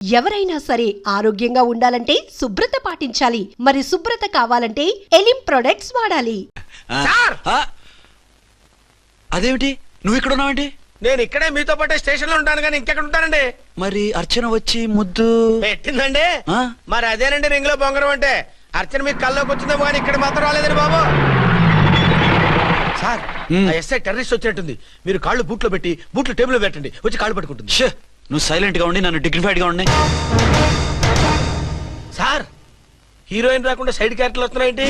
ఎవరైనా సరే ఆరోగ్యంగా ఉండాలంటే శుభ్రత పాటించాలి. మరి శుభ్రత కావాలంటే ఎలిం ప్రొడక్ట్స్ వాడాలి. అదేమిటి నువ్వు ఇక్కడ ఉన్నావేంటి? నేను ఇక్కడే మీతో పాటే స్టేషన్ లో ఉంటాను కానీ ఇంకెక్కడ ఉంటానండి. మరి అర్చన వచ్చి ముద్దు పెట్టిందండి. మరి అదేనండి రింగ్ లో బొంగరం అంటే. అర్చన మీకు కల్లోకి వచ్చిందో కానీ ఇక్కడ మాత్రం రాలేదండి బాబు. సార్ ఎస్ఐ టెర్రరిస్ట్ వచ్చినట్టుంది. మీరు కాళ్ళు బూట్లో పెట్టి బూట్లు టేబుల్ లో పెట్టండి, వచ్చి కాళ్ళు పట్టుకుంటుంది. నువ్వు సైలెంట్ గా ఉండి నన్ను డిగ్నిఫైడ్ గా ఉండి. సార్ హీరోయిన్ రాకుండా సైడ్ క్యారెక్టర్లు వస్తున్నాయేంటి?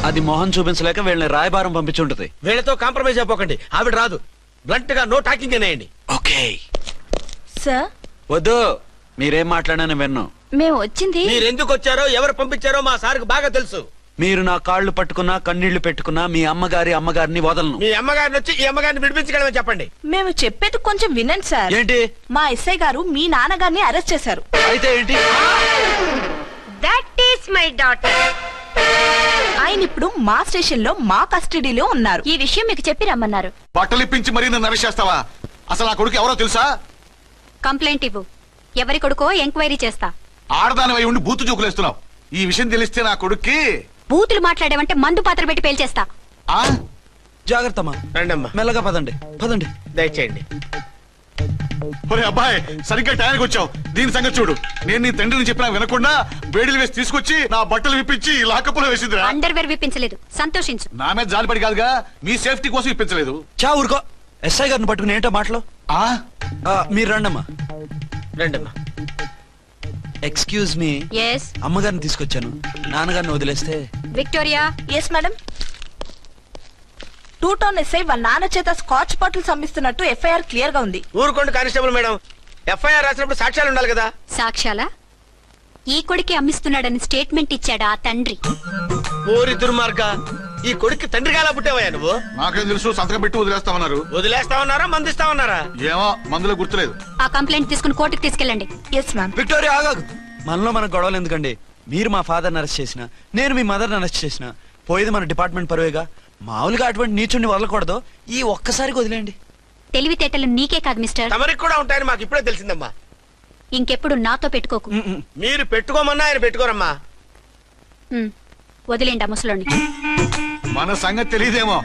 అది మొహం చూపించలేక వీళ్ళని రాయబారం పంపించి ఉంటది. వీళ్ళతో కాంప్రమైజ్ అయిపోకండి, ఆవిడ రాదు. బ్లంట్ గా నో టాకింగ్ అనేయండి. Okay sir. వద్దు, మీరేం మాట్లాడానని విన్నాం. మేము వచ్చింది మీరు ఎందుకు వచ్చారో ఎవరు పంపించారో మా సార్కి బాగా తెలుసు. మీరు నా కాళ్ళు పట్టుకున్నా కన్నీళ్లు పెట్టుకున్నా మీ అమ్మగారిని వదలను. మీ అమ్మగారిని వచ్చి ఈ అమ్మగారిని విడిపించగలమని చెప్పండి. మేము చెప్పేది కొంచెం వినండి సార్. ఏంటి? మా ఎస్ఐ గారు మీ నాన్నగారిని అరెస్ట్ చేశారు. అయితే ఏంటి? That is my daughter. ఆయన ఇప్పుడు మా స్టేషన్ లో మా కస్టడీలో ఉన్నారు. ఈ విషయం మీకు చెప్పి రమ్మన్నారు. బట్టలిప్పించి మరీ నన్ను అరెస్ట్ చేస్తావా? అసలు ఆ కొడుకు ఎవరో తెలుసా? కంప్లైంట్ ఇవ్వు. ఎవరి కొడుకో ఎంక్వైరీ చేస్తా. ఆడదానివై ఉండి బూతు చూకులేస్తున్నావు. ఈ విషయం తెలిస్తే నా కొడుక్కి బూతులు మాట్లాడేవంటే మందు పాత్ర పెట్టి పేల్చేస్తా. జాగ్రత్తమ్మా, రండమ్మా. మెల్లగా పదండి పదండి. దయచేయండి. ఒరే అబ్బాయి, సరిగ్గా టైంకి వచ్చావు. దీని సంగతి చూడు. నేను నీ తండ్రిని చెప్పినా వినకుండా వేడిలు వేసి తీసుకొచ్చి నా బట్టలు విప్పించి లాకప్పులో వేసిందిరా. అండర్వేర్ విప్పించలేదు, సంతోషించు. నా మీద జాలిపడి కాదుగా, మీ సేఫ్టీ కోసం ఇప్పించలేదు. చా ఊరుకో. ఎస్ఐ గారిని పట్టుకుని ఏంటో మాటలు. మీరు రండమ్మా. రండమ్మా. Excuse me. ఎస్. అమ్మగారిని తీసుకొచ్చాను. నాన్నగారిని వదిలేస్తే. Victoria. Yes madam. 2 town SI వాళ్ళ నాన్న చేత స్కాచ్ బాటిల్స్ అమ్మిస్తున్నట్టు ఎఫ్ఐఆర్ క్లియర్ గా ఉంది. ఊరుకోండి కానిస్టేబుల్ మేడం. ఎఫ్ఐఆర్ రాసినప్పుడు సాక్ష్యాలు ఉండాలి కదా. సాక్ష్యాలా? ఈ కొడుకే అమ్మిస్తున్నాడని స్టేట్మెంట్ ఇచ్చాడా ఆ తండ్రి? ఓరి దుర్మార్గ, ఈ కొడుక్కి తండ్రిగా ఎలా పుట్టావయ్యా నువ్వు? నాకేం తెలుసు, సంతకం పెట్టి వదిలేస్తామన్నారు. వదిలేస్తామన్నారా మందిస్తామన్నారా? ఏమో, మందులో గుర్తులేదు. ఆ కంప్లైంట్ తీసుకుని కోర్టుకు తీసుకెళ్ళండి. Yes ma'am. విక్టోరియా ఆగాగు. మనలో మన గొడవలు ఎందుకండి? మీరు మా ఫాదర్ని అరెస్ట్ చేసిన, నేను మీ మదర్ని అరెస్ట్ చేసిన, పోయేది మన డిపార్ట్మెంట్ పరువేగా. మామూలుగా అటువంటి నీచుని వదలకూడదు. ఈ ఒక్కసారికి వదిలేండి. తెలివితేటలు నీకే కాదు మిస్టర్, తమరికి కూడా ఉంటాయని మాకు ఇప్పుడే తెలిసిందమ్మా. ఇంకెప్పుడు నాతో పెట్టుకోకు. మీరు పెట్టుకోమన్నా ఆయన పెట్టుకోరమ్మా. వదిలేండి ఆ ముసలోని. మన సంగతి తెలియదేమో.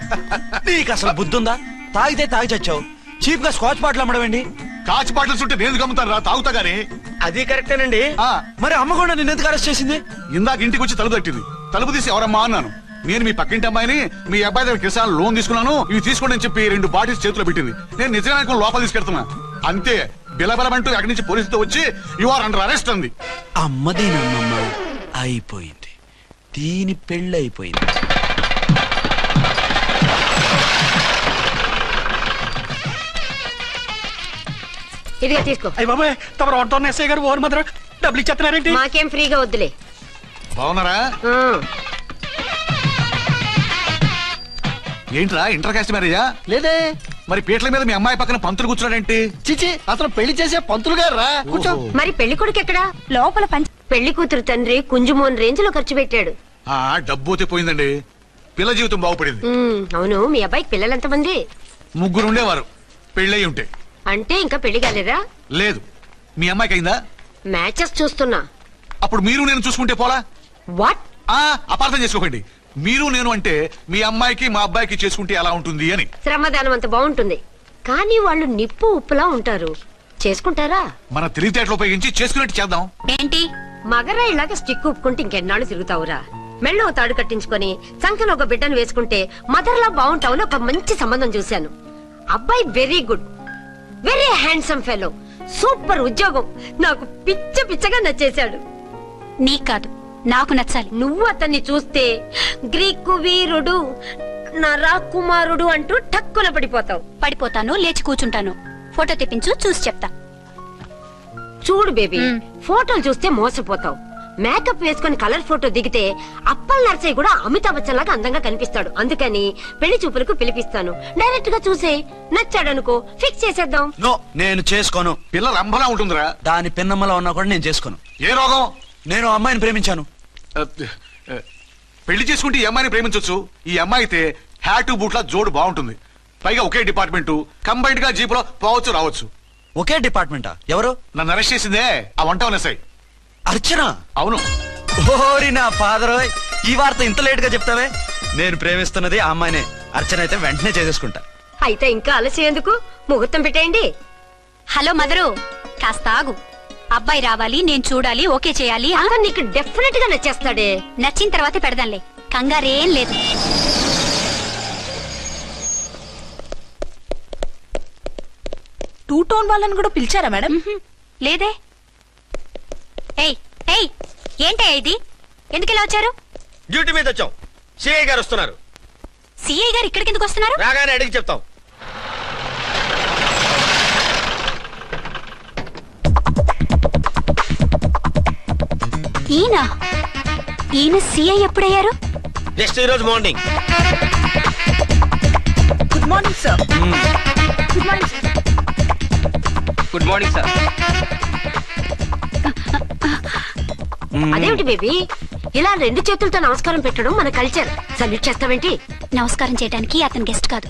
నీకు అసలు బుద్ధి ఉందా? తాగితే తాగి చచ్చావు. చీప్ గా స్కాచ్ బాటిల్ అమ్మడమేండి? కాచి బాటిల్స్ ఉంటే నేను గమ్ముతాను రా, తాగుతా గానీ. అది కరెక్టేనండి. మరి అమ్మ కూడా నిన్ను ఎందుకు అరెస్ట్ చేసింది? ఇందాక ఇంటికి వచ్చి తలుపు తట్టింది. తలుపు తీసి ఎవరమ్మా అన్నాను. నేను మీ పక్కింటి అమ్మాయిని, మీ అబ్బాయి దగ్గర కిసాన్ లోన్ తీసుకున్నాను, ఇవి తీసుకోండి అని చెప్పి 2 బాటిల్స్ చేతిలో పెట్టింది. నేను నిజంగా లోపల తీసుకెళ్తున్నా. అంతే, బిలబలమంటూ అక్కడి నుంచి పోలీసుతో వచ్చి యు ఆర్ అండర్ అరెస్ట్ అంది. అమ్మదీనమ్మమ్మ అయిపోయింది. దీని పెళ్ళి అయిపోయింది. ఇదిగా తీసుకో. అయ్య బాబాయ్, తమరు ఆటోన్ ఎస్ఐ గారు ఓవర్ మాత్రం డబ్బులు ఇచ్చేస్తున్నారేంటి? మాకేం ఫ్రీగా వద్దులే. బాగున్నారా? ఏంట్రా ఇంటర్ కాస్ట్ మ్యారేజా? లేదే. మరి పీటల మీద మీ అమ్మాయి పక్కన పంతులు కూర్చున్నాడేంటి? చిచి, అతను పెళ్లి చేసే పంతులు గారు రా. కూర్చో. మరి పెళ్లి కొడుకు ఎక్కడా? లోపల పెళ్లి కూతురు తండ్రి కుంజుమోన్ రేంజ్ లో ఖర్చు పెట్టాడు. డబ్బు అయితే పోయిందండి, పిల్ల జీవితం బాగుపడింది. అవును, మీ అబ్బాయికి పిల్లలు ఎంతమంది? 3 ఉండేవారు, పెళ్ళయి ఉంటే. అంటే ఇంకా పెళ్లి కాలేదా? లేదు. మీ అమ్మాయికి అయిందా? మ్యాచెస్ చూస్తున్నా. అప్పుడు మీరు నేను చూసుకుంటే పోలా? వాట్? అపార్థం చేసుకోకండి. మీరు నేను అంటే మీ అమ్మాయికి మా అబ్బాయికి చేసుకుంటే ఎలా ఉంటుంది అని. శ్రమదానం అంత బాగుంటుంది, కానీ వాళ్ళు నిప్పు ఉప్పులా ఉంటారు. చేసుకుంటారా? మన తెలివితేటలు ఉపయోగించి చేసుకున్నట్టు చేద్దాం. ఏంటి మగరా ఇలాగా స్టిక్ ఉప్పుకుంటే ఇంకెన్నాళ్ళు తిరుగుతావురా? మెళ్ళో తాడు కట్టించుకొని సంకలో ఒక బిడ్డను వేసుకుంటే మదర్లా బాగుంటావు. ఒక మంచి సంబంధం చూశాను. అబ్బాయి very good, very handsome fellow, super ఉద్యోగం. నాకు పిచ్చగా నచ్చేశాడు. నీకు కాదు, నాకు నచ్చాలి. నువ్వు అతన్ని చూస్తే గ్రీకు వీరుడు, నా రాకుమారుడు అంటూ టక్కున పడిపోతావు. పడిపోతాను, లేచి కూర్చుంటాను. ఫోటో తెప్పించు, చూసి చెప్తా. చూడు బేబీ, ఫోటోలు చూస్తే మోసపోతావు. మేకప్ వేసుకుని కలర్ ఫోటో దిగితే అప్పల్ నర్సయ్య కూడా అమితాబ్ బచ్చన్ లాగా అందంగా కనిపిస్తాడు. అందుకని పెళ్లి చూపులకు పిలిపిస్తాను. డైరెక్ట్ గా చూసే నచ్చాడనుకో, ఫిక్స్ చేసేద్దాం. నో, నేను చేసుకోను. పిల్ల రంభలా ఉంటుందిరా. దాని పిన్నమ్మలా ఉన్నా కూడా నేను చేసుకోను. ఏ రోగం? నేను అమ్మాయిని ప్రేమించాను. పెళ్లి చేసుకుంటే ఈ అమ్మాయిని ప్రేమించవచ్చు. ఈ అమ్మాయి అయితే హ్యాటు బూట్ల జోడు బాగుంటుంది. పైగా ఒకే డిపార్ట్మెంట్, కంబైన్డ్ గా జీపులో పోవచ్చు రావచ్చు. ఒకే డిపార్ట్మెంటా? ఎవరు? నన్ను అరెస్ట్ చేసిందే ఆ వంట ఎస్ఐ. అర్చన? అవును. ఓరి నా ఫాదర్, ఈ వార్త ఇంత లేట్ గా చెప్తావే? నేను ప్రేమిస్తున్నది ఆ అమ్మాయినే. అర్చన అయితే వెంటనే చేసేసుకుంటా. అయితే ఇంకా ఆలస్యం ఎందుకు, ముహూర్తం పెట్టేయండి. హలో మదరు, కాస్త ఆగు. అబ్బాయి రావాలి, నేను చూడాలి, ఓకే చేయాలి. అతను నీకు డెఫినెట్ గా నచ్చేస్తాడే. నచ్చిన తర్వాతే పెడదాంలే, కంగారేం లేదు. టూ టోన్ వాళ్ళని కూడా పిలిచారా మేడం? లేదే. ఏయ్ ఏయ్, ఏంటయ్యా ఇది? ఎందుకు ఇలా వచ్చారు? డ్యూటీ మీద వచ్చాం. సిఐ గారు వస్తున్నారు. సిఐ గారు ఇక్కడికి ఎందుకు వస్తున్నారు? రాగానే అడిగి చెప్తాం. ఈయన సిఐ ఎప్పుడయ్యారు? నెక్స్ట్ ఈ రోజు morning. Good morning sir. Good morning sir. Good morning sir. అదేమిటి బేబీ, ఇలా రెండు చేతులతో నమస్కారం పెట్టడం మన కల్చర్. సల్యూట్ చేస్తావేంటి? నమస్కారం చేయడానికి అతను గెస్ట్ కాదు.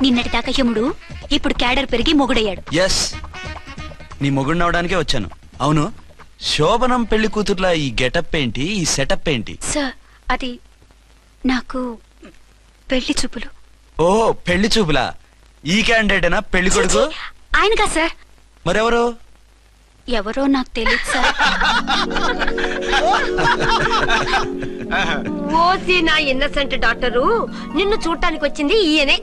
నిన్నటి దాకా యముడు, ఇప్పుడు క్యాడర్ పెరిగి మొగుడయ్యాడు. ఎస్, నీ మొగుడినవడానికే వచ్చాను. అవును, శోభనం పెళ్లి కూతుర్లా ఈ గెటప్ ఏంటి, ఈ సెటప్ ఏంటి? సార్, అది నాకు పెళ్లి చూపులు. ఓ, పెళ్లి చూపులా? ఈ క్యాండిడేటేనా పెళ్లి కొడుకు? ఆయనగా సార్. మరెవరు? ఎవరో నాకు తెలియదు సార్. ఓసి నా ఇన్నసెంట్ డాక్టరు, నిన్ను చూడటానికి వచ్చింది ఈయనే.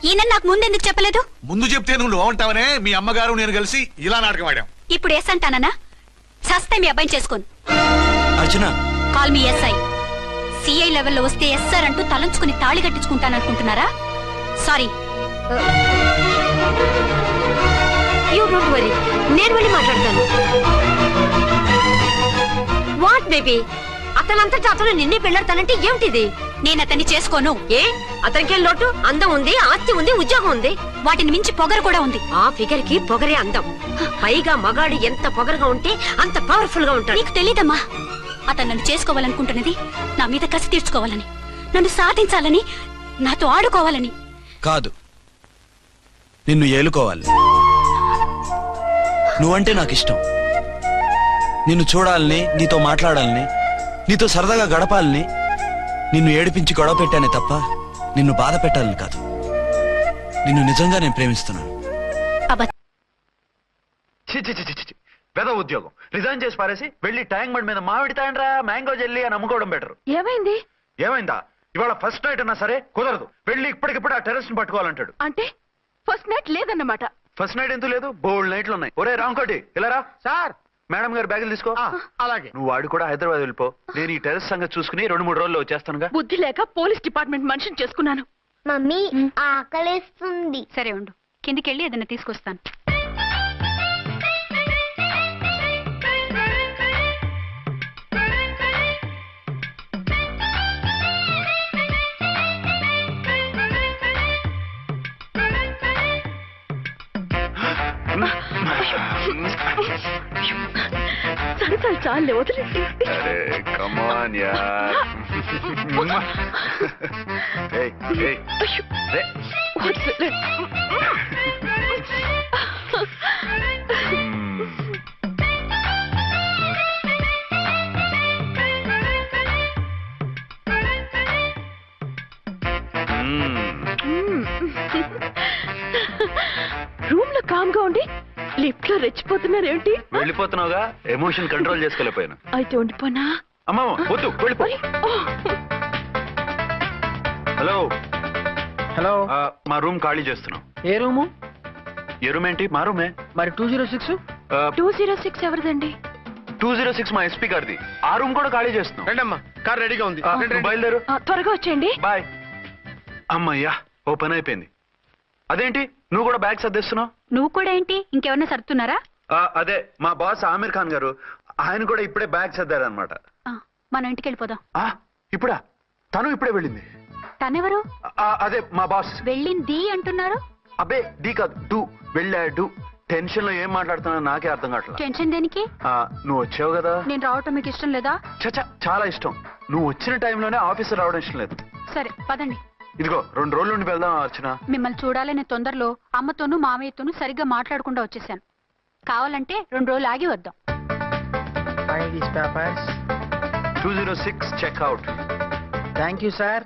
ఈయన నాకు ముందెందుకు చెప్పలేదు? ముందు చెప్తే నువ్వు బాగుంటావనే మీ అమ్మగారు నేను కలిసి ఇలా నాటకం ఆడాం. ఇప్పుడు ఎస్ అంటానా? సస్తే మీ అబ్బాయిని చేసుకోను. అర్చన, కాల్ మీ ఎస్ఐ. సిఐ లెవెల్లో వస్తే ఎస్ఆర్ అంటూ తలంచుకుని తాళి కట్టించుకుంటాననుకుంటున్నారా? సారీ. యూ డోంట్ వరీ, నేను వెళ్ళి మాట్లాడతాను. వాట్ బేబీ, అతనంతటా అతను నిన్నే పెళ్ళాడతానంటే ఏమిటిది? నేను అతన్ని చేసుకోను. ఏ, అతనికేం లోటు? అందం ఉంది, ఆస్తి ఉంది, ఉద్యోగం ఉంది. వాటిని మించి పొగరు కూడా ఉంది. ఆ ఫిగర్ కి పొగరే అందం. పైగా మగాడు ఎంత పొగరుగా ఉంటే అంత పవర్ఫుల్ గా ఉంటాడు. నీకు తెలీదమ్మా, అతను నన్ను చేసుకోవాలనుకుంటున్నది నా మీద కసి తీర్చుకోవాలని, నన్ను సాధించాలని, నాతో ఆడుకోవాలని కాదు, నిన్ను ఏలుకోవాలి. నువ్వంటే నాకు ఇష్టం. నిన్ను చూడాలని, నీతో మాట్లాడాలని, నీతో సరదాగా గడపాలని, నిన్ను ఏడిపించి గొడవ పెట్టానే తప్ప నిన్ను బాధ పెట్టాలని కాదు. నిన్ను నిజంగా నేను ప్రేమిస్తున్నాను. పెద్ద ఉద్యోగం రిజైన్ చేసి పారేసి వెళ్ళి ట్యాంక్ బండ్ మీద మామిడి తాండ్రా మ్యాంగో జెల్లీ అని అమ్ముకోవడం బెటర్. ఏమైంది? ఏమైందా? ఇవాళ ఫస్ట్ నైట్ అన్నా సరే కుదరదు. వెళ్ళి ఇప్పటికిప్పుడు ఆ టెర్రస్ ని పట్టుకోవాలంటాడు. అంటే ఫస్ట్ నైట్ లేదన్నమాట. ఫస్ట్ నైట్ ఎందుకు లేదు? బోల్డ్ నైట్లు ఉన్నాయి. ఒరే రాంకోటి, ఇలా రా. సార్. మేడం గారు బ్యాగులు తీసుకో. అలాగే. నువ్వు వాడు కూడా హైదరాబాద్ వెళ్ళిపో. నేను ఈ టెర్రస్ సంగతి చూసుకుని 2-3 రోజుల్లో వచ్చేస్తానుగా. బుద్ధి లేక పోలీస్ డిపార్ట్మెంట్ మనిషిని చేసుకున్నాను. మమ్మీ ఆకలేస్తుంది. సరే ఉండు, కిందికెళ్ళి ఏదైనా తీసుకొస్తాను. సరే చాలే, వదిలేండి. కమాన్ యార్. రూమ్ లో కామ్ గా ఉండి లిఫ్ట్ లో రెచ్చిపోతున్నారేంటి? వెళ్ళిపోతున్నావుగా, ఎమోషన్ కంట్రోల్ చేసుకోలేకపోయాను. అయితే ఉండిపోనా? అమ్మా వద్దు, వెళ్ళిపో. Hello hello. మా రూమ్ ఖాళీ చేస్తున్నాం. ఏ రూము? ఏ రూమ్ ఏంటి? మా రూమే. మరి 206? 206 ఎవరిదండి? 206 మా ఎస్పీ గారిది. ఆ రూమ్ కూడా ఖాళీ చేస్తున్నాం. రండమ్మా, కార్ రెడీగా ఉంది. బయలుదేరు. త్వరగా వచ్చేయండి. బాయ్. అమ్మయ్యా, ఓ పని అయిపోయింది. అదేంటి నువ్వు కూడా బ్యాగ్ సర్దిస్తున్నావు? నువ్వు కూడా ఏంటి, ఇంకెవరన్నా సర్దుతున్నారా? అదే మా బాస్ ఆమీర్ ఖాన్ గారు, ఆయన కూడా ఇప్పుడే బ్యాగ్ సర్దారనమాట. మనం ఇంటికి వెళ్ళిపోదాం. ఇప్పుడా? తను ఇప్పుడే వెళ్ళింది. తనెవరు? అదే మా బాస్. వెళ్ళింది అంటున్నారు. అబ్బే డీ కాదు, డూ. వెళ్ళాడు. టెన్షన్ లో ఏం మాట్లాడుతున్నా నాకే అర్థం కావట్లేదు. టెన్షన్ దేనికి? నువ్వు వచ్చావు కదా. నేను రావటం మీకు ఇష్టం లేదా? చచ్చా, చాలా ఇష్టం. నువ్వు వచ్చిన టైంలోనే ఆఫీసర్ రావడం ఇష్టం లేదు. సరే పదండి. ఇదిగో 2 రోజులు ఉండి వెళ్దాం అర్చన. మిమ్మల్ని చూడాలనే తొందరలో అమ్మతోనూ మామయ్యతోనూ సరిగ్గా మాట్లాడకుండా వచ్చేసాను. కావాలంటే 2 రోజులు ఆగి వద్దాం. 206 చెక్అవుట్. Thank you sir.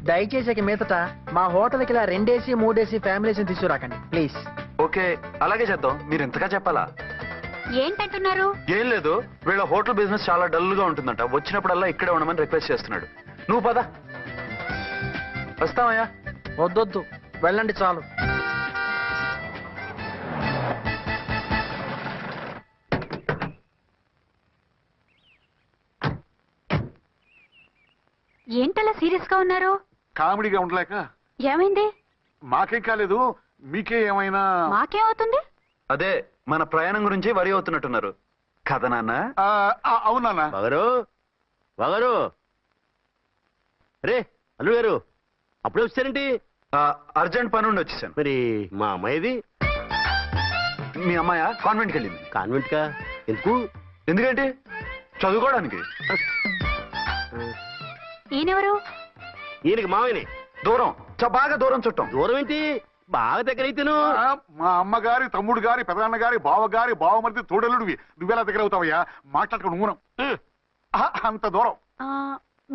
దయచేసి మీదట మా హోటల్కి ఇలా 2 AC 3 AC ఫ్యామిలీస్ తీసుకురాకండి ప్లీజ్. ఓకే, అలాగే చేద్దాం. మీరు ఎంతగా చెప్పాలా? ఏంటంటున్నారు? ఏం లేదు, వీళ్ళ హోటల్ బిజినెస్ చాలా డల్ గా ఉంటుందంట. వచ్చినప్పుడల్లా ఇక్కడే ఉండమని రిక్వెస్ట్ చేస్తున్నాడు. నువ్వు పద. వస్తావయ్యా? వద్దొద్దు, వెళ్ళండి చాలు. ఏంటలా సీరియస్ గా ఉన్నారు? కామెడీగా ఉండలేక. ఏమైంది? మాకేం కాలేదు, మీకే ఏమైనా? మాకేమవుతుంది? అదే మన ప్రయాణం గురించి వరి అవుతున్నట్టున్నారు కదా నాన్న? అవునా వగరు రే అల్లు గారు, అప్పుడే వచ్చారేంటి? అర్జెంట్ పని ఉండి వచ్చేసాను. మరి మా అమ్మాయిది? మీ అమ్మాయ కాన్వెంట్కి వెళ్ళింది. కాన్వెంట్ కా? ఎందుకు? ఎందుకంటే చదువుకోవడానికి. ఈయనెవరు? ఈయనకి మామయ్యని. దూరం, బాగా దూరం చుట్టం. దూరం ఏంటి, బాగా దగ్గర అయితేను. మా అమ్మగారి, తమ్ముడు గారి, పెదనాన్న గారి, బావ గారి, బావమరిది, తోడలుడివి. నువ్వెలా దగ్గర అవుతావయ్యా? మాట్లాడుకుని ఊరం. అంత దూరం.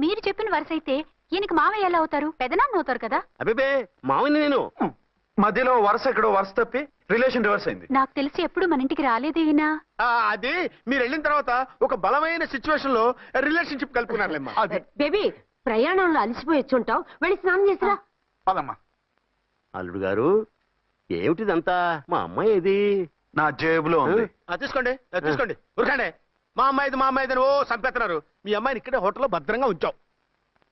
మీరు చెప్పిన వరుస అయితే ఈయనకి మామయ్య ఎలా అవుతారు? పెదనాన్న అవుతారు కదా. అబ్బే మామయ్యని నేను. మధ్యలో వరుస ఎక్కడో వరుస తప్పి రిలేషన్ రివర్స్ అయింది. నాకు తెలిసి ఎప్పుడు మన ఇంటికి రాలేదు ఈయన. అది మీరు వెళ్ళిన తర్వాత ఒక బలమైన సిచ్యువేషన్ లో రిలేషన్షిప్ కలుపుకున్నారులేమ్మా. అది బేబీ, ప్రయాణంలో అలసిపోయి వచ్చుంటావు, వెళ్ళి స్నానం చేసిరా. పదమ్మా. అల్లుడు గారు, ఏమిటిదంతా? మా అమ్మాయి ఏది? నా జేబులో ఉంది. తీసుకోండి తీసుకోండి, ఉరకండి. మా అమ్మాయిది ఓ సంపేస్తున్నారు. మీ అమ్మాయిని ఇక్కడే హోటల్లో భద్రంగా ఉంచావు.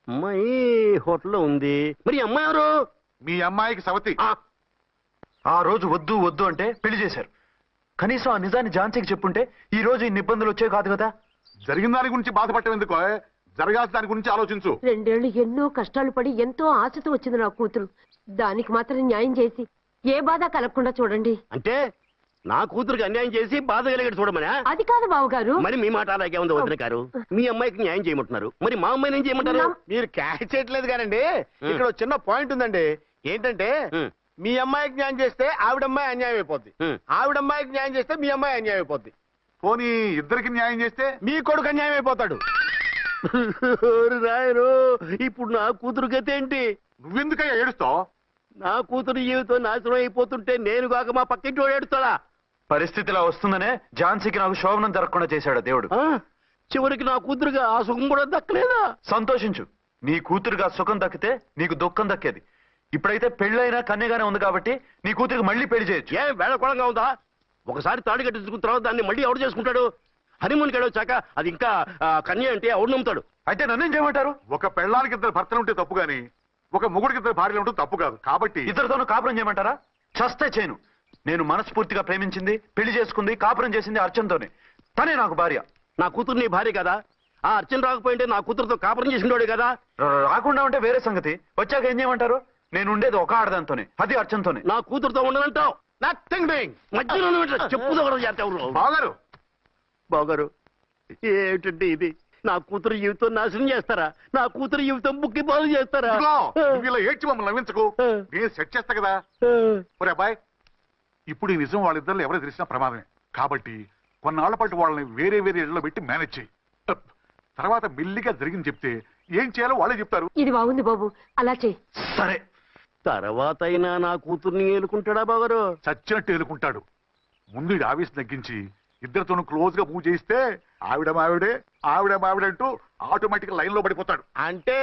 అమ్మాయి హోటల్లో ఉంది, మరి ఈ అమ్మాయి ఎవరు? మీ అమ్మాయికి సవతి. ఆ రోజు వద్దు వద్దు అంటే పెళ్లి చేశారు. కనీసం ఆ నిజాన్ని ఝాన్సీకి చెప్పుంటే ఈ రోజు ఇన్ని ఇబ్బందులు వచ్చే కాదు కదా. జరిగిన దాని గురించి బాధపడటం ఎందుకో, జరగాల్సిన దాని గురించి ఆలోచించు. 2 ఏళ్లు ఎన్నో కష్టాలు పడి ఎంతో ఆశతో వచ్చింది నా కూతురు. దానికి మాత్రం న్యాయం చేసి ఏ బాధ కలగకుండా చూడండి. అంటే నా కూతురికి అన్యాయం చేసి బాధ కలిగేది చూడమనా? అది కాదు బావగారు. మరి మీ మాట అలాగే ఉంది వదిన గారు. మీ అమ్మాయికి న్యాయం చేయమంటున్నారు, మరి మా అమ్మాయిని ఏం చేయమంటారు? మీరు క్యాచ్ చేయట్లేదు కానండి. ఇక్కడ చిన్న పాయింట్ ఉందండి. ఏంటంటే మీ అమ్మాయికి న్యాయం చేస్తే ఆవిడమ్మాయి అన్యాయం అయిపోద్ది, ఆవిడమ్మాయికి న్యాయం చేస్తే మీ అమ్మాయి అన్యాయం అయిపోద్ది. పోనీ ఇద్దరికి న్యాయం చేస్తే మీ కొడుకు అన్యాయం అయిపోతాడు. రాయరు, ఇప్పుడు నా కూతురు గతి ఏంటి? నువ్వెందుకయ్యా ఏడుస్తావు? నా కూతురు జీవితం నాశనం అయిపోతుంటే నేను కాక మా పక్కింటి వాడు ఏడుస్తాడా? పరిస్థితిలా వస్తుందనే ఝాన్సీకి నాకు శోభనం జరగకుండా చేశాడు దేవుడు. చివరికి నా కూతురుగా ఆ సుఖం కూడా దక్కలేదా? సంతోషించు, నీ కూతురుగా సుఖం దక్కితే నీకు దుఃఖం దక్కేది. ఇప్పుడైతే పెళ్ళైనా కన్యగానే ఉంది కాబట్టి నీ కూతురికి మళ్ళీ పెళ్లి చేయొచ్చు. ఏం వేళకోళంగా ఉందా? ఒకసారి తాడి కట్టించుకున్న తర్వాత దాన్ని మళ్ళీ ఎవడు చేసుకుంటాడు? హనీమూన్కి వచ్చాక అది ఇంకా కన్య అంటే ఎవడు నమ్ముతాడు? అయితే నన్నేం చేయమంటారు? ఒక పెళ్ళానికి 2 భర్తలు ఉంటే తప్పు గాని ఒక మొగుడికి 2 భార్యలు ఉంటే తప్పు కాదు. కాబట్టి ఇద్దరితోనూ కాపురం చేయమంటారా? చస్తే చేయను. నేను మనస్ఫూర్తిగా ప్రేమించింది, పెళ్లి చేసుకుంది, కాపురం చేసింది అర్చనతోనే. తనే నాకు భార్య. నా కూతురు నీ భార్య కదా? ఆ అర్చన రాకపోయింటే నా కూతురుతో కాపురం చేసిండోడే కదా? రాకుండా ఉంటే వేరే సంగతి. వచ్చాక ఏం చేయమంటారు? నేను ఉండేది ఒక ఆడదాంతోనే, అది అర్చనతోనే. నా కూతురుతో ఉండనంటావు? Nothing doing. మధ్యలో చెప్పుదోగరు బాగారు. బాగారు, ఏమిటండి ఇది? నా కూతురు జీవితం నాశనం చేస్తారా? నా కూతురు జీవితం బుక్కి బాగు చేస్తారా? నువ్వు ఇలా ఏడ్చి మమ్మల్ని నవ్వించకు, నేను సెట్ చేస్తా కదా. ఒరే అబ్బాయి, ఇప్పుడు ఈ నిజం వాళ్ళిద్దరిలో ఎవరు తెలిసినా ప్రమాదమే. కాబట్టి కొన్నాళ్ల పాటు వాళ్ళని వేరే వేరే ఇళ్లలో పెట్టి మేనేజ్ చేయి. తర్వాత మెల్లిగా జరిగింది చెప్తే ఏం చేయాలో వాళ్ళే చెప్తారు. ఇది బాగుంది బాబు, అలా చేయి. సరే, తర్వాత అయినా నా కూతుర్ని ఏలుకుంటాడా బాగారు? చచ్చినట్టు ఏలుకుంటాడు. ముందు ఈ ఆవేశం తగ్గించి ఇద్దరితోనూ క్లోజ్ గా మూవ్ చేయిస్తే ఆవిడ మావిడంటూ ఆటోమేటిక్ లైన్ లో పడిపోతాడు. అంటే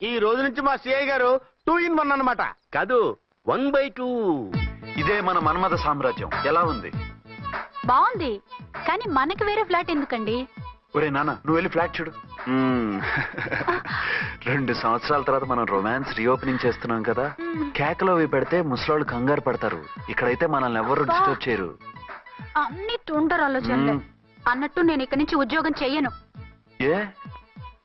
ఈ రోజు నుంచి మా సిఐ గారు 2 in 1 అన్నమాట కాదు, 1/2. ఇదే మన మన్మథ సామ్రాజ్యం. ఎలా ఉంది? బాగుంది, కానీ మనకి వేరే ఫ్లాట్ ఎందుకండి? ఒరే నాన్న, నువ్వు వెళ్ళి ఫ్లాట్ చూడు. 2 సంవత్సరాల తర్వాత మనం రొమాన్స్ రీఓపెనింగ్ చేస్తున్నాం కదా. కేకలో అవి పెడితే ముసలాళ్ళు కంగారు పడతారు. ఇక్కడైతే మనల్ని ఎవరు డిస్టర్బ్ చేయరు. అన్ని తొందర ఆలోచనలే. అన్నట్టు నేను ఇక్కడి నుంచి ఉద్యోగం చెయ్యను. ఏ?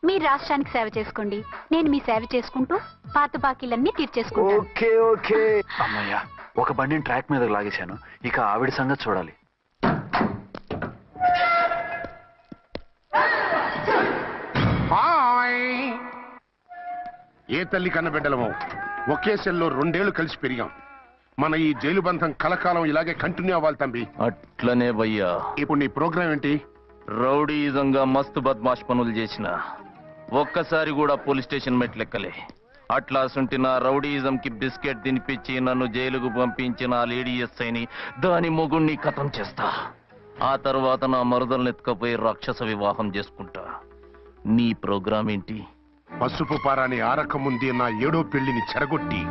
మీ రాష్ట్రానికి సేవ చేసుకోండి, నేను మీ సేవ చేసుకుంటూ పాత బాకీలన్నీ తీర్చేసుకుంటాను. Okay okay. అమ్మయ్యా, ఒక బండిని ట్రాక్ మీద లాగేశాను. ఇక ఆవిడ సంగతి చూడాలి. ఏ తల్లి కన్న బిడ్డలమో ఒకే సెల్లో 2 ఏళ్లు కలిసి పెరిగాం. మన ఈ జైలు బంధం కలకాలం ఇలాగే కంటిన్యూ అవ్వాలి తంబి. అట్లనే భయ్యా. ఇప్పుడు నీ ప్రోగ్రామ్ ఏంటి? రౌడీజంగా మస్తు బద్మాష్ పనులు చేసిన ఒక్కసారి కూడా పోలీస్ స్టేషన్ మెట్లెక్కలే. అట్లా సుంటి నా రౌడీజం కి బిస్కెట్ తినిపించి నన్ను జైలుకు పంపించిన ఆ లేడీ ఎస్ఐని దాని మొగుణ్ణి ఖతం చేస్తా. ఆ తర్వాత నా మరుదలను ఎత్తుకపోయి రాక్షస వివాహం చేసుకుంటా. నీ ప్రోగ్రామ్ ఏంటి? పసుపు పారాని ఆరక ముందే నా 7వ పెళ్లిని చెరగొట్టి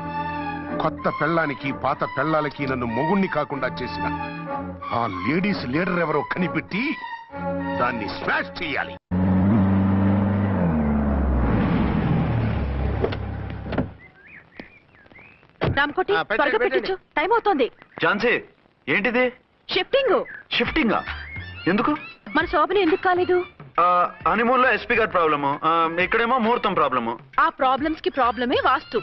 కొత్త పెళ్ళానికి పాత పెళ్ళాలకి నన్ను మొగుణ్ణి కాకుండా చేసిన ఆ లేడీస్ లీడర్ ఎవరో కనిపెట్టి దాన్ని స్మాష్ చేయాలి. రామకోటి త్వరగా పెట్టించు, టైం అవుతోంది. ఝాన్సీ ఏంటిది? షిఫ్టింగ్. షిఫ్టింగా? ఎందుకు? మన శోభని ఎందుకు కాలేదు? హనీమూన్ లో ఎస్పీ గారి ప్రాబ్లము, ఇక్కడేమో ముహూర్తం ప్రాబ్లము. ఆ ప్రాబ్లమ్స్ కి ప్రాబ్లమే వాస్తు.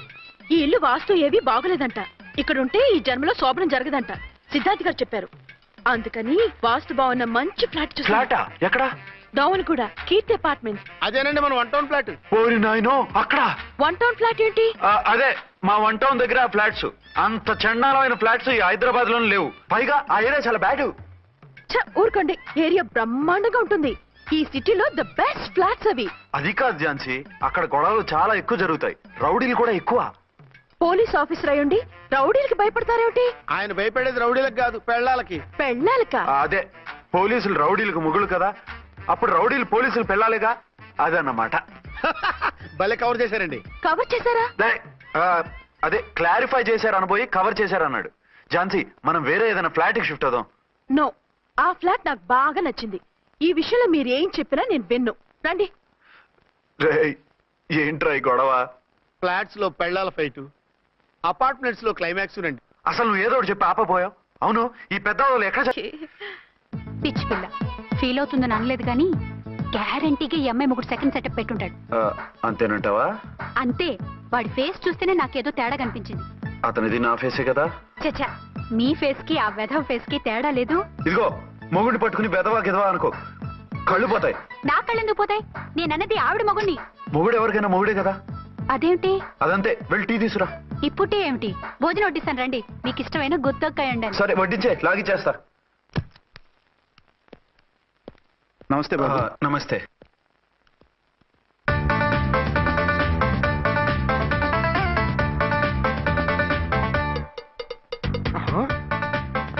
ఈ ఇల్లు వాస్తు ఏవి బాగోలేదంట. ఇక్కడుంటే ఈ జన్మలో శోభనం జరగదంట సిద్ధార్థ్ గారు చెప్పారు. అందుకని వాస్తు బాగున్న మంచి ఫ్లాట్ చూసి. ఫ్లాటా? ఎక్కడ? డౌన్ కూడా కీర్తి అపార్ట్మెంట్స్. అదేనండి మన 1 టౌన్ ఫ్లాట్. ఓరి నాయనో, అక్కడ 1 టౌన్ ఫ్లాట్ ఏంటి? అదే మా 1 టౌన్ దగ్గర ఫ్లాట్స్. అంత చండాలమైన ఫ్లాట్స్ ఈ హైదరాబాద్ లోనే లేవు. పైగా ఆ ఏరియా చాలా బ్యాడ్. ఊరుకోండి, ఏరియా బ్రహ్మాండంగా ఉంటుంది. ఈ సిటీలో ద బెస్ట్ ఫ్లాట్స్ అవి. అది కాదు ఝాన్సీ, అక్కడ గొడవలు చాలా ఎక్కువ జరుగుతాయి, రౌడీలు కూడా ఎక్కువ. పోలీస్ ఆఫీసర్ అయ్యుండి రౌడీలకి భయపడతారేమిటి? ఆయన భయపడేది రౌడీలకు కాదు, పెళ్ళాలకి. పెళ్ళాలక? అదే, పోలీసులు రౌడీలకు ముగులు కదా, అప్పుడు రౌడీలు పోలీసులు పెళ్ళాలిగా, అదన్నమాట. భలే కవర్ చేశారండి. కవర్ చేశారా? అదే క్లారిఫై చేశారు అనబోయి కవర్ చేశారు అన్నాడు. ఝాన్సీ, మనం వేరే ఏదైనా ఫ్లాట్ కి షిఫ్ట్ అవుదాం. నో, ఆ ఫ్లాట్ నాకు బాగా నచ్చింది. ఈ విషయంలో మీరు ఏం చెప్పినా నేను విన్ను. రండి. ఏంట్రా ఈ గొడవ? ఫ్లాట్స్ లో పెళ్ళాల ఫైట్, అపార్ట్మెంట్స్ లో క్లైమాక్స్ రండి. అసలు నువ్వు ఏదో ఒకటి చెప్పి ఆపపోయావు. అవును, ఈ పెద్ద వాళ్ళు ఎక్కడ పిచ్చి పిల్ల ఫీల్ అవుతుందని అనలేదు కానీ గ్యారంటీగా ఈ అమ్మాయి ముగ్గురు సెకండ్ సెటప్ పెట్టుంటాడు. అంతేనంటావా? అంతే. వాడి ఫేస్ చూస్తేనే నాకేదో తేడా కనిపించింది. అతనిది నా ఫేసే కదా. చచ్చా, మీ ఫేస్ కి ఆ వెధవ ఫేస్ కి తేడా లేదు. ఇదిగో, మొగుడిని పట్టుకుని బెదవా గిదవా అనుకో, కళ్ళు పోతాయి. నా కళ్ళెందుకు పోతాయి? నేనన్నది ఆవిడ మొగుడిని. మొగుడు ఎవరికైనా మొగుడే కదా. అదేమిటి? అదంతే, వెళ్ళి టీ తీసురా. ఇప్పుడే ఏమిటి? భోజనం వడ్డిస్తాను రండి. మీకు ఇష్టమైన గుత్తొక్కాయ ఉండండి. సరే వడ్డించే, లాగిచ్చేస్తా. నమస్తే బాబు. నమస్తే.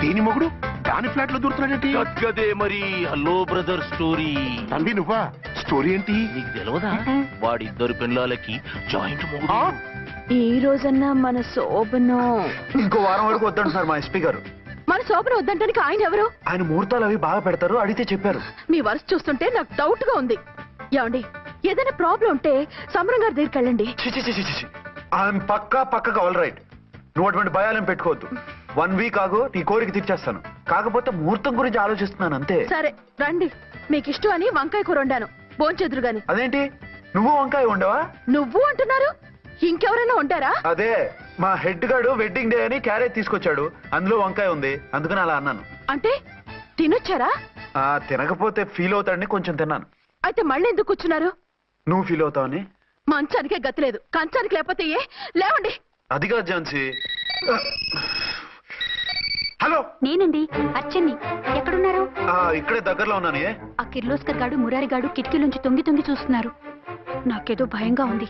దేని మొగుడు దాని ఫ్లాట్ లో దూరుతున్నాడేంటి? గదే మరి. Hello brother story. తంబి నువ్వా? స్టోరీ ఏంటి? నీకు తెలియదా? వాడిద్దరు పిల్లలకి జాయింట్ మొగుడు. ఈ రోజన్నా మన శోభను ఇంకో వారం వరకు వద్దంటున్నారు మా ఎస్పీ గారు. మన శోభను వద్దంటానికి ఆయన ఎవరు? ఆయన ముహూర్తాలు అవి బాగా పెడతారు, అడిగితే చెప్పారు. మీ వరుస చూస్తుంటే నాకు డౌట్ గా ఉంది. ఏమండి, ఏదైనా ప్రాబ్లం ఉంటే సమరం గారి దగ్గరికి వెళ్ళండి. ఆయన పక్కగా ఆల్ రైట్. నువ్వు అటువంటి భయాలను పెట్టుకోవద్దు. 1 వీక్ ఆగు, నీ కోరిక తీర్చేస్తాను. కాకపోతే ముహూర్తం గురించి ఆలోచిస్తున్నాను అంతే. సరే రండి. మీకు ఇష్టం అని వంకాయ కూర వండాను, భోంచెదురు గాని. అదేంటి, నువ్వు వంకాయ ఉండవా? నువ్వు అంటున్నారు, ఇంకెవరైనా ఉంటారా? అదే, మా హెడ్ గాడు వెడ్డింగ్ డే అని క్యారేజ్ తీసుకొచ్చాడు, అందులో వంకాయ ఉంది, అందుకని అలా అన్నాను. అంటే తినొచ్చారా? తినకపోతే ఫీల్ అవుతాడని కొంచెం తిన్నాను. అయితే మళ్ళీ ఎందుకు కూర్చున్నారు? నువ్వు ఫీల్ అవుతావని. మంచానికే గతిలేదు, కంచానికి లేకపోతే ఏ? లేవండి. అది కాదు ఝాన్సీ. హలో, నేనండి అచ్చన్ని. ఎక్కడున్నారు? ఇక్కడే దగ్గరలో ఉన్నాను. ఆ కిర్లోస్కర్ గాడు మురారి గాడు కిటికీలోంచి తొంగి తొంగి చూస్తున్నారు. నాకేదో భయంగా ఉంది.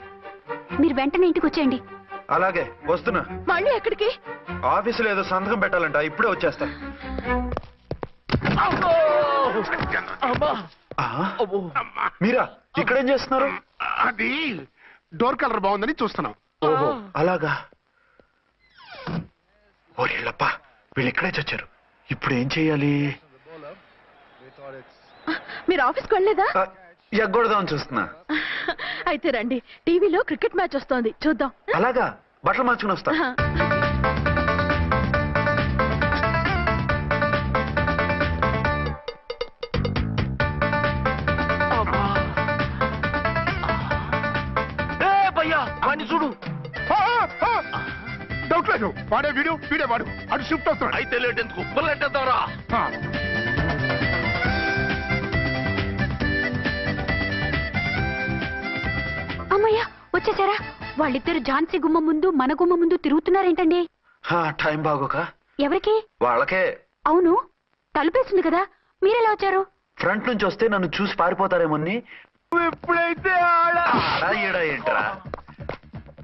మీరు వెంటనే ఇంటికి వచ్చేయండి. అలాగే వస్తున్నా. మళ్ళీ ఎక్కడికి? ఆఫీసులో ఏదో సంతకం పెట్టాలంట, ఇప్పుడే వచ్చేస్తా. మీరా ఇక్కడేం చేస్తున్నారు? అది డోర్ కలర్ బాగుందని చూస్తున్నాం. ఓహో అలాగా. ఓరేళ్ళప్ప, వీళ్ళు ఇక్కడే చచ్చారు. ఇప్పుడు ఏం చెయ్యాలి? మీరు ఆఫీస్కి వెళ్ళలేదా? ఎగ్గొడదామని చూస్తున్నా. అయితే రండి, టీవీలో క్రికెట్ మ్యాచ్ వస్తోంది, చూద్దాం. అలాగా, బట్టలు మార్చుకుని వస్తా. చూడు, డౌట్ లేదు, వాడే వీడియో వీడే వాడు. అటు షిఫ్ట్ అవుతాడు. అయితే లేట్ ఎందుకు, బుల్లెట్టేద్దాంరా. అమ్మయ్యా, వచ్చేసారా? వాళ్ళిద్దరు ఝాన్సీ గుమ్మ ముందు మన గుమ్మ ముందు తిరుగుతున్నారేంటండి? టైం బాగోక. ఎవరికి? వాళ్ళకే. అవును, తలుపేసింది కదా, మీరెలా వచ్చారు? ఫ్రంట్ నుంచి వస్తే నన్ను చూసి పారిపోతారేమోని. ఎప్పుడైతే ఏంట్రా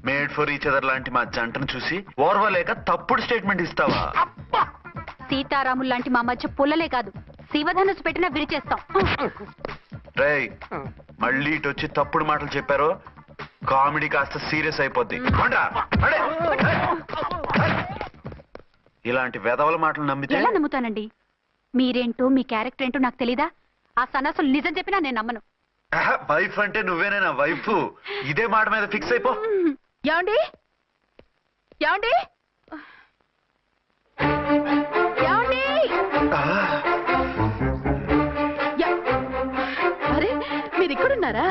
మేడ్ ఫర్ ఈచ్ అదర్ లాంటి మా జంటను చూసి ఓర్వలేక తప్పుడు స్టేట్మెంట్ ఇస్తావా? సీతారాములు లాంటి మా మధ్య పుల్లలే కాదు, శివధనుసు పెట్టినా విరిచేస్తాం. రేయ్, మళ్ళీ ఇటు వచ్చి తప్పుడు మాటలు చెప్పారో కామెడీ కాస్త సీరియస్ అయిపోద్ది. ఇలాంటి వెధవల మాటలు నమ్మితే ఎలా నమ్ముతానండి? మీరేంటో మీ క్యారెక్టర్ ఏంటో నాకు తెలీదా? ఆ సన్నాసులు నిజం చెప్పినా నేను నమ్మను. వైఫ్ అంటే నువ్వేనా వైఫ్? ఇదే మాట మీద ఫిక్స్ అయిపో. ఏమండి ఏమండి ఏమండి? అరే మీరు ఇక్కడున్నారా?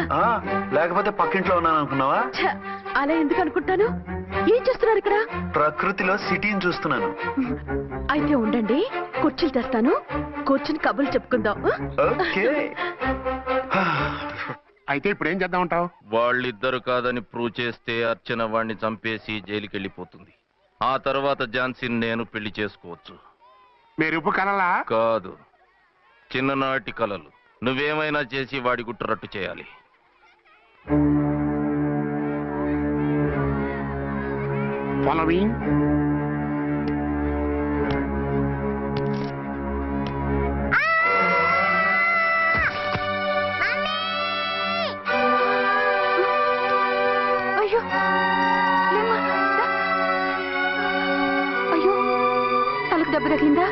లేకపోతే పక్కింట్లో ఉన్నాను అనుకున్నావా? అలా ఎందుకు అనుకుంటాను? ఏం చేస్తున్నారు ఇక్కడ? ప్రకృతిలో సిటీని చూస్తున్నాను. అయితే ఉండండి, కుర్చీలు తెస్తాను, కూర్చుని కబుర్లు చెప్పుకుందాం. అయితే ఇప్పుడు ఏం చేద్దాం అంటావు? వాళ్ళిద్దరు కాదని ప్రూవ్ చేస్తే అర్చన వాణ్ణి చంపేసి జైలుకి వెళ్ళిపోతుంది. ఆ తర్వాత ఝాన్సీని నేను పెళ్లి చేసుకోవచ్చు. మీరు కలలా? కాదు, చిన్ననాటి కలలు. నువ్వేమైనా చేసి వాడి గుట్టు చేయాలి. ఫాలోయింగ్. అయ్యో అయ్యో, తలకు దెబ్బ తగిలిందా?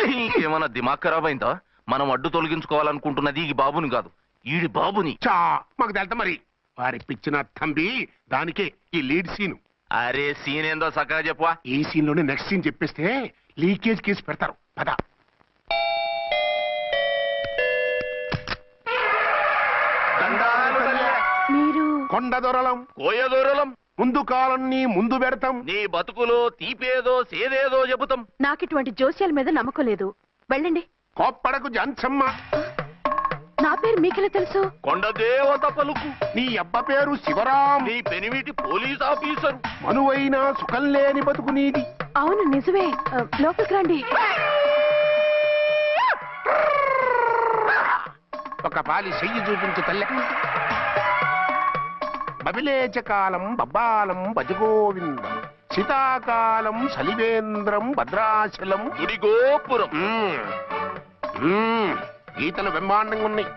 నీకేమన్నా దిమాగ్ ఖరాబ్ అయిందా? మనం అడ్డు తొలగించుకోవాలనుకుంటున్నది ఈ బాబుని కాదు, ఈడి బాబుని. మాకు తెలుతా మరి. వారి పిచ్చిన తంబి దానికే ఈ లీడ్ సీన్. అరే సీన్ ఏందో సక్కగా చెప్పవా? ఈ సీన్ లోనే నెక్స్ట్ సీన్ చెప్పేస్తే లీకేజ్ కేసు పెడతారు. పద. మీరు కొండ దొరలం, కోయ దొరలం, ముందు కాలన్నీ ముందు పెడతాం. నీ బతుకులో తీపేదో సేదేదో చెబుతాం. నాకు ఇటువంటి జోస్యాల మీద నమ్మకం లేదు. వెళ్ళండి. కోప్పడకు జాన్సమ్మ. నా పేరు మీకెలా తెలుసు? కొండ దేవత పలుకు. నీ అబ్బ పేరు శివరాం. నీ పెనిమిటి పోలీస్ ఆఫీసర్. మనువైనా సుఖం లేని బతుకు నీది. అవును నిజమే. లోపలికి రండి. ఒక పాలి చెయ్యి చూపించు తల్లె. బబిలేచకాలం బబ్బాలం భజగోవిందం, శీతాకాలం సలివేంద్రం భద్రాచలం గుడిగోపురం. గీతలు బ్రహ్మాండంగా ఉన్నాయి,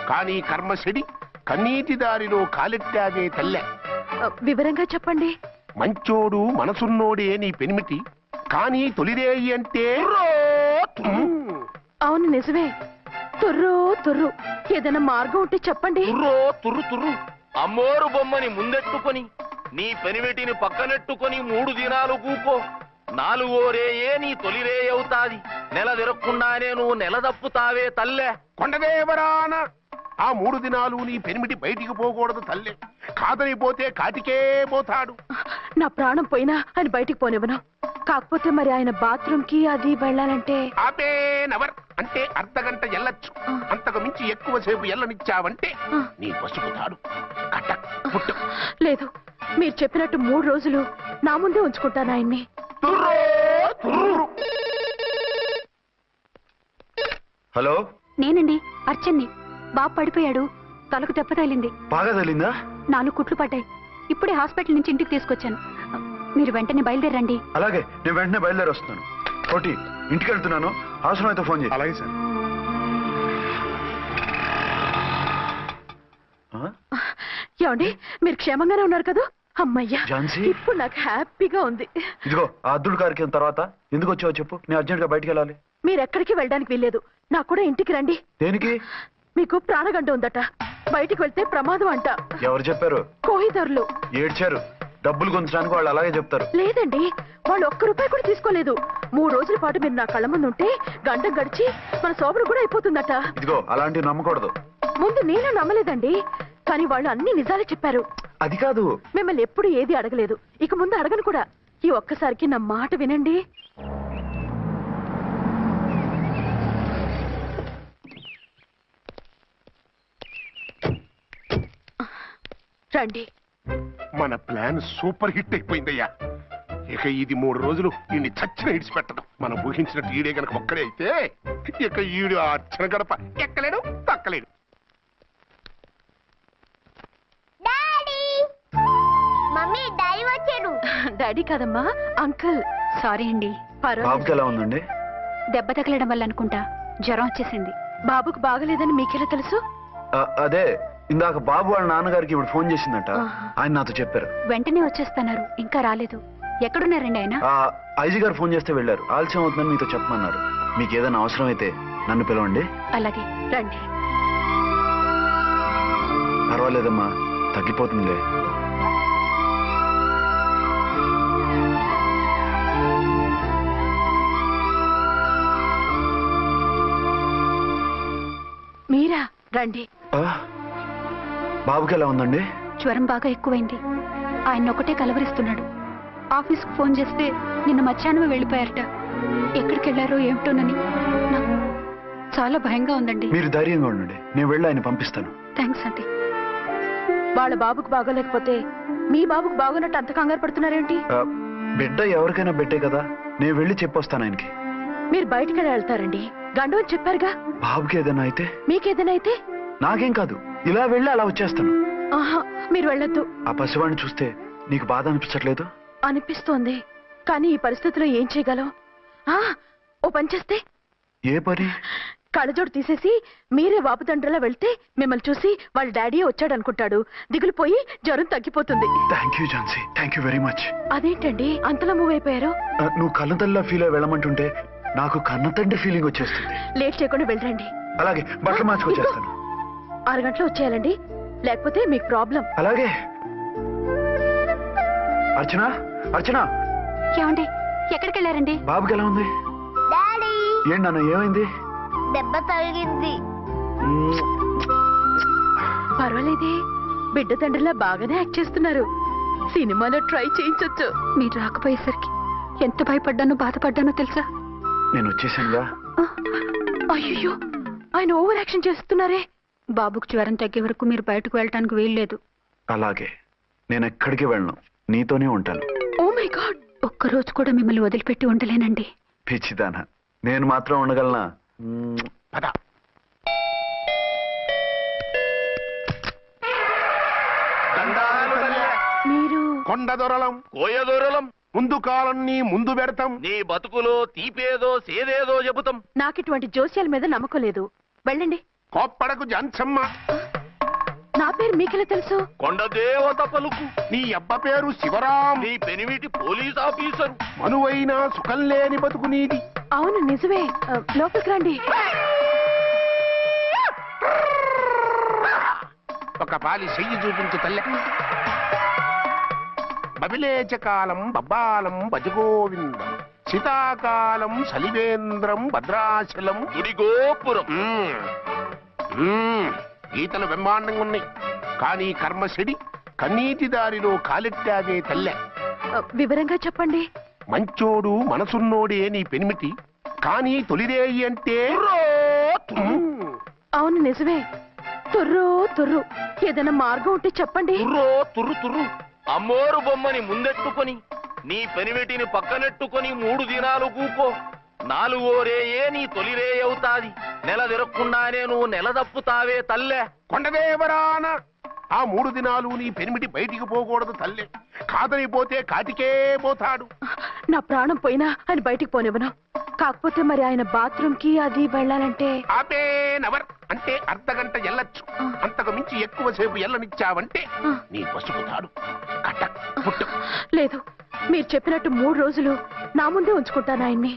కానీ కర్మశడి కన్నీటి దారిలో కాలెట్టాగే తల్లె. వివరంగా చెప్పండి. మంచోడు మనసున్నోడే నీ పెనిమిటి, కానీ తొలిరేయి అంటే అవును నిజమే. తుర్రు తుర్రు. ఏదైనా మార్గం ఉంటే చెప్పండి. తుర్రు తుర్రు. అమ్మోరు బొమ్మని ముందెట్టుకొని నీ పెనిమిటిని పక్కనెట్టుకొని 3 దినాలు కూకో. 4వ రేయే నీ తొలి రే అవుతాది. నెల తిరగకుండానే నువ్వు నెల తప్పుతావే తల్లే. కొండదేవరాన ఆ 3 దినాలు నీ పెనిమిటి బయటికి పోకూడదు తల్లే. కాదని పోతే కాటికే పోతాడు. నా ప్రాణం పోయినా ఆయన బయటికి పోనివ్వను. కాకపోతే మరి ఆయన బాత్రూమ్ కి అది వెళ్ళాలంటే నవర్ అంటే అర్ధగంట ఎల్లొచ్చు. అంతకు మించి ఎక్కువసేపు ఎల్లనిచ్చావంటే నీ పసుపుతాడు. లేదు, మీరు చెప్పినట్టు 3 రోజులు నా ముందే ఉంచుకుంటాను ఆయన్ని. హలో, నేనండి, అర్చన్ని. బాబు పడిపోయాడు, తలకు దెబ్బ తగిలింది. బాగా తగిలిందా? 4 కుట్లు పడ్డాయి. ఇప్పుడే హాస్పిటల్ నుంచి ఇంటికి తీసుకొచ్చాను. మీరు వెంటనే బయలుదేరండి. అలాగే, నేను వెంటనే బయలుదేరి వస్తున్నాను. కోటి, ఇంటికి వెళ్తున్నాను. అవసరం అయితే ఫోన్ చేయి. అలాగే సార్. ఏమండి, మీరు క్షేమంగానే ఉన్నారు కదా? అమ్మయ్యా, ఝాన్సీ, ఇప్పుడు నాకు హ్యాపీగా ఉంది. ఇదిగో ఆ అద్దుడు కార్యక్రమం తర్వాత ఎందుకు వచ్చావో చెప్పు. నేను అర్జెంట్ గా బయటికి వెళ్ళాలి. మీరు ఎక్కడికి వెళ్ళడానికి వీల్లేదు. నాకు కూడా ఇంటికి రండి. దేనికి? మీకు ప్రాణగంట ఉందట, బయటికి వెళ్తే ప్రమాదం అంట. ఎవరు చెప్పారు? కోహిదర్లు ఏడ్చారు. డబ్బులు గుంచడానికి వాళ్ళు అలాగే చెప్తారు. లేదండి, వాళ్ళు ₹1 కూడా తీసుకోలేదు. 3 రోజుల పాటు మీరు నా కళ్ళ ముందు ఉంటే గంట గడిచి మన సోబరు కూడా అయిపోతుందట. ఇదిగో అలాంటివి నమ్మకూడదు. ముందు నేను నమ్మలేదండి, కానీ వాళ్ళు అన్ని నిజాలే చెప్పారు. అది కాదు, మిమ్మల్ని ఎప్పుడు ఏది అడగలేదు, ఇక ముందు అడగను కూడా. ఈ ఒక్కసారికి నా మాట వినండి. రండి. మన ప్లాన్ సూపర్ హిట్ అయిపోయిందయ్యా. ఇక ఇది 3 రోజులు ఈయన్ని చచ్చిన ఇడిచిపెట్టడం. మనం ఊహించినట్టు ఈడే గనక ఒక్కడే అయితే ఇక ఈడు ఆ అర్చన గడప ఎక్కలేడు తక్కలేడు. మమ్మీ డాడీ వచ్చాడు. డాడీ కాదమ్మా, అంకుల్. సారీ అండి. బాబుకి ఎలా ఉందండి? దెబ్బ తగలడం వల్ల అనుకుంటా జ్వరం వచ్చేసింది. బాబుకు బాగలేదని మీకెలా తెలుసు? అదే ఇందాక బాబు వాళ్ళ నాన్నగారికి ఇప్పుడు ఫోన్ చేసిందట. ఆయన నాతో చెప్పారు. వెంటనే వచ్చేస్తున్నారు, ఇంకా రాలేదు. ఎక్కడున్నారండి ఆయన? ఐజీ గారు ఫోన్ చేస్తే వెళ్ళారు. ఆలస్యం అవుతుందని మీతో చెప్పమన్నారు. మీకు ఏదైనా అవసరం అయితే నన్ను పిలవండి. అలాగే రండి. పర్వాలేదమ్మా, తగ్గిపోతుందిలే. మీరా? రండి. బాబుకి ఎలా ఉందండి? జ్వరం బాగా ఎక్కువైంది. ఆయన ఒకటే కలవరిస్తున్నాడు. ఆఫీస్కు ఫోన్ చేస్తే నిన్న మధ్యాహ్నం వెళ్ళిపోయారట. ఎక్కడికి వెళ్ళారో ఏమిటోనని నాకు చాలా భయంగా ఉందండి. మీరు ధైర్యంగా ఉండండి, నేను వెళ్ళి ఆయన పంపిస్తాను. థ్యాంక్స్ అండి. వాళ్ళ బాబుకు బాగోలేకపోతే మీ బాబుకు బాగోనట్టు అంత కంగారు పడుతున్నారేంటి? బిడ్డ ఎవరికైనా బిడ్డే కదా, నేను వెళ్ళి చెప్పొస్తాను ఆయనకి. మీరు బయటికి వెళ్తారండి. గండు అని చెప్పారుగా. బాబుకి ఏదైనా అయితే? మీకేదైనా అయితే? నాకేం కాదు, ఇలా వెళ్ళి అలా వచ్చేస్తాను. ఆహా, మీరు వెళ్ళొద్దు. ఆ పసివాడిని చూస్తే నీకు బాధ అనిపించట్లేదు? అనిపిస్తోంది, కానీ ఈ పరిస్థితిలో ఏం చేయగలం? ఓ పని చేస్తే? ఏ పని? కళ్ళజోడు తీసేసి మీరే వాపుతండ్రిలా వెళ్తే మిమ్మల్ని చూసి వాళ్ళ డాడీ వచ్చాడు అనుకుంటాడు. దిగులు పోయి జ్వరం తగ్గిపోతుంది. Thank you Jhansi, thank you very much. అదేంటండి అంతలా మూవ్ అయిపోయారు? నువ్వు కన్నతల్లిలా ఫీల్ అయి వెళ్ళమంటుంటే నాకు కన్నతండ్రి ఫీలింగ్ వచ్చేస్తుంది. లేట్ చేయకుండా వెళ్ళండి. అలాగే, బట్టలు మార్చుకొచ్చేస్తాను. 6 గంటలు వచ్చేయాలండి, లేకపోతే మీకు ప్రాబ్లం. అలాగే. అర్చన, అర్చన. ఏమండి, ఎక్కడికి వెళ్ళారండి? బాబుకి ఎలా ఉంది? డాడీ ఏంటి నాన్న, ఏమైంది? దెబ్బ తగిలింది. పర్వాలేదే, బిడ్డ తండ్రిలా బాగానే యాక్ట్ చేస్తున్నారు. సినిమాలో ట్రై చేయించొచ్చు. మీరు రాకపోయేసరికి ఎంత భయపడ్డానో బాధపడ్డానో తెలుసా? నేను వచ్చేసానుగా. అయ్యో, ఆయన ఓవర్ యాక్షన్ చేస్తున్నారే. బాబుకు జ్వరం తగ్గే వరకు మీరు బయటకు వెళ్ళటానికి వీల్లేదు. అలాగే, నేను ఎక్కడికి వెళ్ళను, నీతోనే ఉంటాను. ఓ మై గాడ్, ఒక్కరోజు కూడా మిమ్మల్ని వదిలిపెట్టి ఉండలేనండి. పిచ్చిదానా, నేను మాత్రం ఉండగలనా? పద. మీరు కొండ దొరలం, కోయ దొరలం, ముందు కాలన్నీ ముందు పెడతాం. నీ బతుకులో తీపేదో సేదేదో చెబుతాం. నాకు ఇటువంటి జోస్యాల మీద నమ్మకం లేదు. వెళ్ళండి. కోప్పడకు జాన్సమ్మ. నా పేరు మీకెలా తెలుసు? కొండ దేవత పలుకు. నీ అబ్బ పేరు శివరాం. నీ పెనిమిటి పోలీస్ ఆఫీసరు. మనువైనా సుఖం లేని బతుకు నీది. అవును, నిజమే. లోపలికి రండి. ఒక పాలి చెయ్యి చూపించు తల్లె. బబిలేచకాలం బబ్బాలం భజగోవిందం, శీతాకాలం సలివేంద్రం భద్రాచలం గుడిగోపురం. గీతలు బ్రహ్మాండంగా ఉన్నాయి, కానీ కర్మశడి కన్నీటి దారిలో కాలెట్టావే తల్లె. వివరంగా చెప్పండి. మంచోడు మనసున్నోడే నీ పెనిమిటి, కానీ తొలిరేయి అంటే అవును, నిజమే. తుర్రు తుర్రు. ఏదైనా మార్గం ఉంటే చెప్పండి. తుర్రు తుర్రు. అమ్మోరు బొమ్మని ముందెట్టుకొని నీ పెనిమిటిని పక్కనెట్టుకొని 3 దినాలు కూకో. 4వ రేయే నీ తొలి రే అవుతాది. నెల తిరగకుండానే నువ్వు నెల తప్పుతావే తల్లే. కొండదేవరాన ఆ 3 దినాలు నీ పెనిమిటి బయటికి పోకూడదు తల్లే. కాదని పోతే కాటికే పోతాడు. నా ప్రాణం పోయినా ఆయన బయటికి పోనివ్వను. కాకపోతే మరి ఆయన బాత్రూమ్ కి అది వెళ్ళాలంటే నవర్ అంటే అర్ధగంట ఎల్లొచ్చు. అంతకు మించి ఎక్కువసేపు ఎల్లనిచ్చావంటే నీ పసుపుతాడు కటక్ పుట్టు. లేదు, మీరు చెప్పినట్టు 3 రోజులు నా ముందే ఉంచుకుంటాను ఆయన్ని.